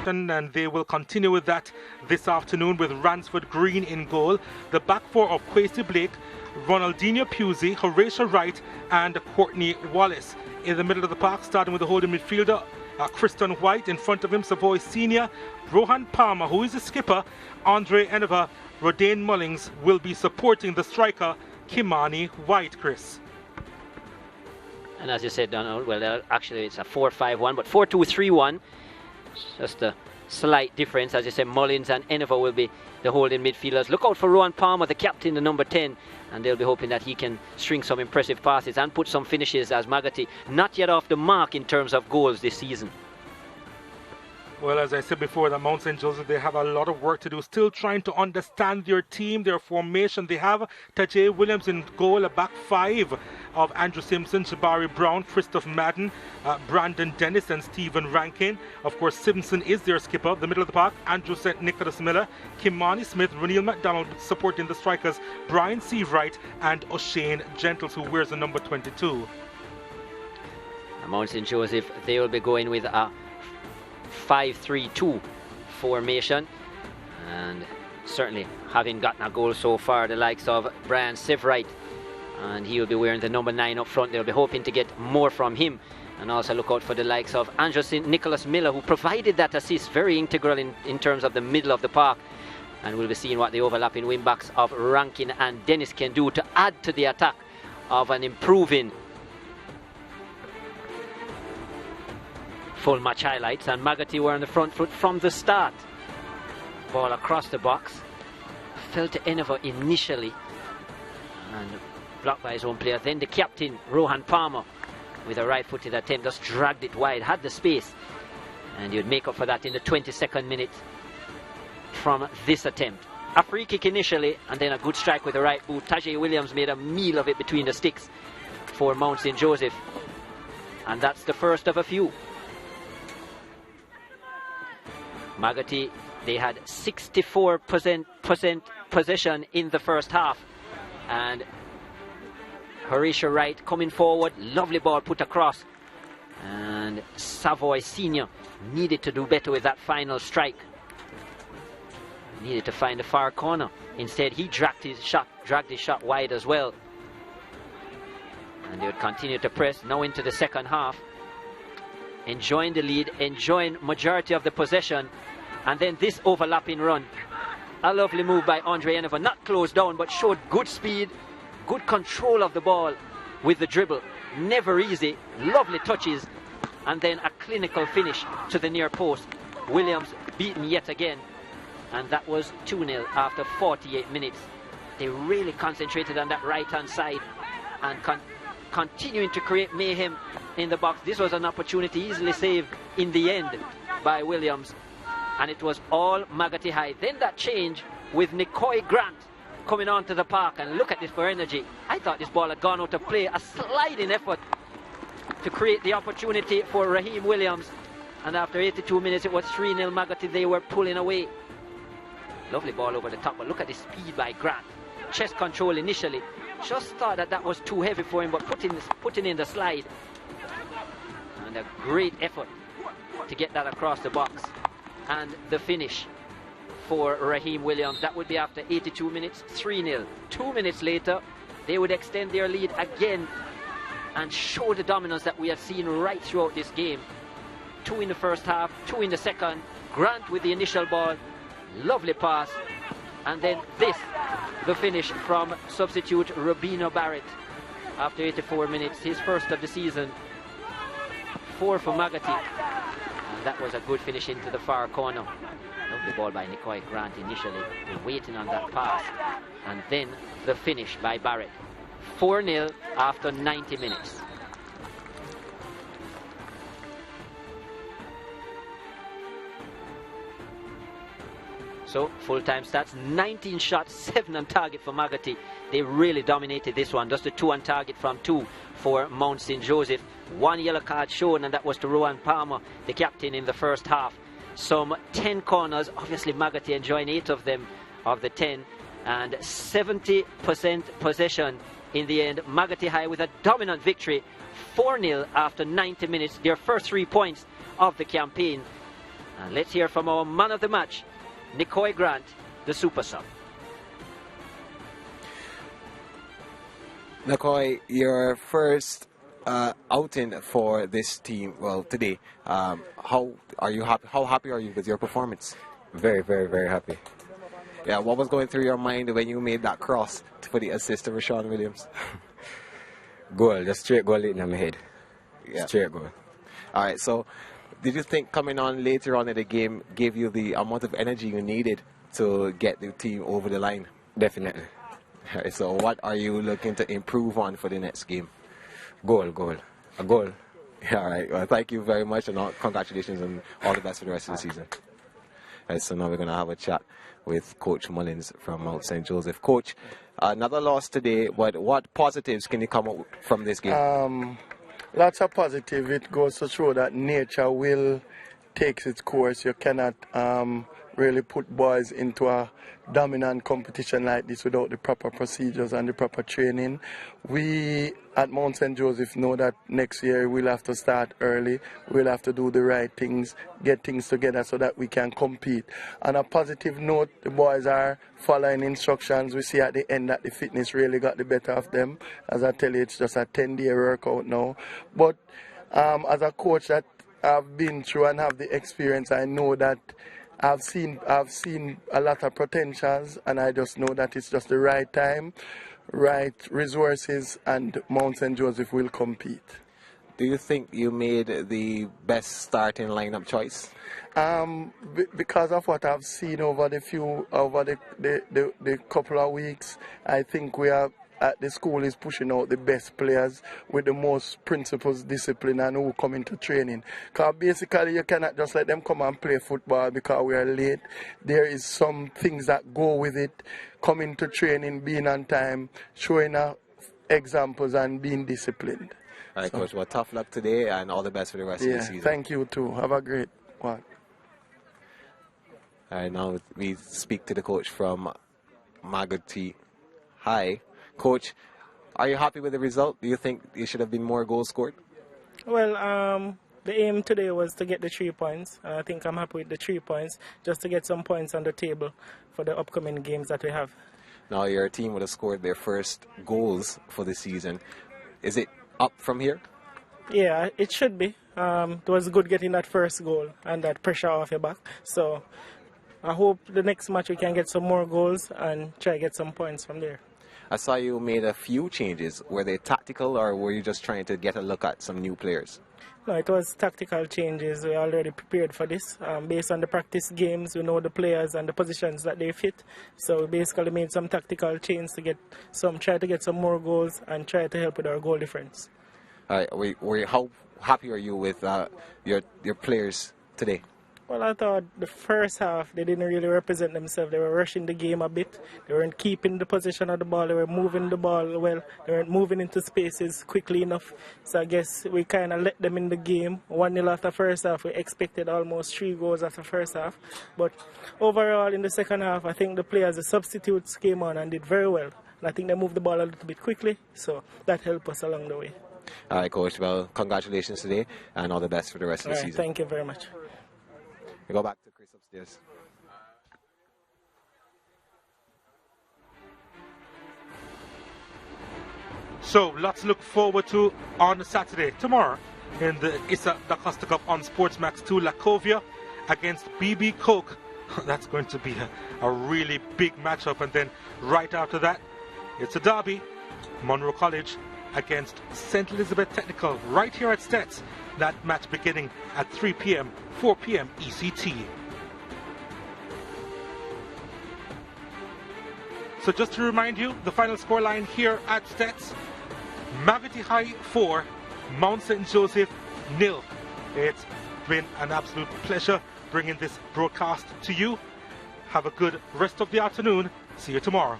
And they will continue with that this afternoon with Ransford Green in goal. The back four of Kwesi Blake, Ronaldinho Pusey, Horatio Wright and Courtney Wallace. In the middle of the park, starting with the holding midfielder, Kristen White. In front of him, Savoy Senior, Rohan Palmer, who is the skipper, Andre Eneva, Rodane Mullings will be supporting the striker, Kimani White, Chris. And as you said, Donald, well, actually it's a 4-5-1, but 4-2-3-1. Just a slight difference. As you said, Mullins and Eneva will be the holding midfielders. Look out for Rohan Palmer, the captain, the number 10. And they'll be hoping that he can string some impressive passes and put some finishes, as Maggotty not yet off the mark in terms of goals this season. Well, as I said before, the Mount St. Joseph, they have a lot of work to do. Still trying to understand their team, their formation. They have Tajay Williams in goal, a back five of Andrew Simpson, Jabari Brown, Christoph Madden, Brandon Dennis and Stephen Rankin. Of course, Simpson is their skipper. The middle of the park, Andrew St. Nicholas Miller, Kimani Smith, Renil McDonald supporting the strikers, Brian Seavright and O'Shane Gentles, who wears the number 22. Mount St. Joseph, they will be going with a 5-3-2 formation, and certainly having gotten a goal so far, the likes of Brian Seavright, and he will be wearing the number 9 up front. They'll be hoping to get more from him, and also look out for the likes of Andrew St. Nicholas Miller, who provided that assist, very integral in terms of the middle of the park. And we'll be seeing what the overlapping wing backs of Rankin and Dennis can do to add to the attack of an improving full match highlights. And Maggotty were on the front foot from the start. Ball across the box, fell to Eneva initially and blocked by his own player. Then the captain, Rohan Palmer, with a right-footed attempt, just dragged it wide, had the space, and you'd make up for that in the 22nd minute from this attempt. A free kick initially, and then a good strike with the right boot. Tajay Williams made a meal of it between the sticks for Mount St. Joseph, and that's the first of a few. Maggotty, they had 64% possession in the first half, and Horatio Wright coming forward, lovely ball put across, and Savoy Senior needed to do better with that final strike. Needed to find the far corner. Instead, he dragged his shot wide as well. And they would continue to press now into the second half, enjoying the lead, enjoying majority of the possession. And then this overlapping run, a lovely move by Andre Eneva, not closed down but showed good speed, good control of the ball with the dribble. Never easy, lovely touches, and then a clinical finish to the near post. Williams beaten yet again, and that was 2-0 after 48 minutes. They really concentrated on that right hand side and continuing to create mayhem in the box. This was an opportunity easily saved in the end by Williams, and it was all Maggotty High. Then that change with Nicoy Grant coming onto the park, and look at this for energy. I thought this ball had gone out of play. A sliding effort to create the opportunity for Raheem Williams, and after 82 minutes it was 3-0 Maggotty. They were pulling away. Lovely ball over the top, but look at the speed by Grant. Chest control initially, just thought that was too heavy for him, but putting in the slide, and a great effort to get that across the box. And the finish for Raheem Williams, that would be after 82 minutes, 3-0. 2 minutes later, they would extend their lead again and show the dominance that we have seen right throughout this game. 2 in the first half, 2 in the second. Grant with the initial ball, lovely pass, and then this, the finish from substitute Rubino Barrett after 84 minutes, his first of the season. 4 for Maggotty, and that was a good finish into the far corner. Lovely ball by Nicoy Grant initially, waiting on that pass, and then the finish by Barrett. 4-0 after 90 minutes. So, full-time stats, 19 shots, 7 on target for Maggotty. They really dominated this one. Just a 2 on target from 2 for Mount St. Joseph. 1 yellow card shown, and that was to Rohan Palmer, the captain, in the first half. Some 10 corners, obviously Maggotty enjoying 8 of them, of the 10, and 70% possession in the end. Maggotty High with a dominant victory, 4-0 after 90 minutes, their first 3 points of the campaign. And let's hear from our man of the match, Nicoy Grant, the super sub. Nicoy, your first outing for this team, well, today, how are you happy? How happy are you with your performance? Very, very, very happy. Yeah, what was going through your mind when you made that cross for the assist to Rashawn Williams? Goal, just straight goal in my head. Yeah. Straight goal. All right, so did you think coming on later on in the game gave you the amount of energy you needed to get the team over the line? Definitely. All right, so what are you looking to improve on for the next game? Goal. A goal. Yeah, all right, well, thank you very much, and congratulations and all the best for the rest of the season. All right, so now we're going to have a chat with Coach Mullins from Mount St. Joseph. Coach, another loss today, but what positives can you come up from this game? Lots of positive. It goes to show that nature will take its course. You cannot really put boys into a dominant competition like this without the proper procedures and the proper training. We at Mount St. Joseph know that next year we'll have to start early. We'll have to do the right things, get things together so that we can compete. On a positive note, the boys are following instructions. We see at the end that the fitness really got the better of them. As I tell you, it's just a 10-day workout now. But as a coach that I've been through and have the experience, I know that I've seen a lot of potentials, and I just know that it's just the right time, right resources, and Mount St. Joseph will compete. Do you think you made the best starting lineup choice? Because of what I've seen over the couple of weeks, I think we are at the school is pushing out the best players with the most principles, discipline, and who come into training. Because basically you cannot just let them come and play football because we are late. There is some things that go with it. Coming to training, being on time, showing examples and being disciplined. All right, Coach, well, tough luck today and all the best for the rest of the season. Thank you too. Have a great one. All right, now we speak to the coach from Maggotty High. Coach, are you happy with the result? Do you think there should have been more goals scored? Well, the aim today was to get the 3 points. I think I'm happy with the 3 points, just to get some points on the table for the upcoming games that we have. Now your team would have scored their first goals for the season. Is it up from here? Yeah, it should be. It was good getting that first goal and that pressure off your back. So I hope the next match we can get some more goals and try to get some points from there. I saw you made a few changes. Were they tactical, or were you just trying to get a look at some new players? No, it was tactical changes. We already prepared for this. Based on the practice games, we know the players and the positions that they fit. So we basically made some tactical changes to try to get some more goals and try to help with our goal difference. All right, how happy are you with your players today? Well, I thought the first half, they didn't really represent themselves. They were rushing the game a bit. They weren't keeping the position of the ball. They were moving the ball well. They weren't moving into spaces quickly enough. So I guess we kind of let them in the game. 1-0 after first half. We expected almost 3 goals after first half. But overall, in the second half, I think the players, the substitutes came on and did very well. And I think they moved the ball a little bit quickly. So that helped us along the way. All right, Coach. Well, congratulations today and all the best for the rest of the season. Thank you very much. We go back to Chris upstairs. So lots to look forward to on Saturday, tomorrow, in the ISSA DaCosta Cup on SportsMax 2, Lacovia against BB Coke. That's going to be a really big matchup. And then right after that, it's a derby, Monroe College against St. Elizabeth Technical, right here at Stets. That match beginning at 3 p.m., 4 p.m. ECT. So just to remind you, the final scoreline here at Stets, Maggotty High 4, Mount St. Joseph 0. It's been an absolute pleasure bringing this broadcast to you. Have a good rest of the afternoon. See you tomorrow.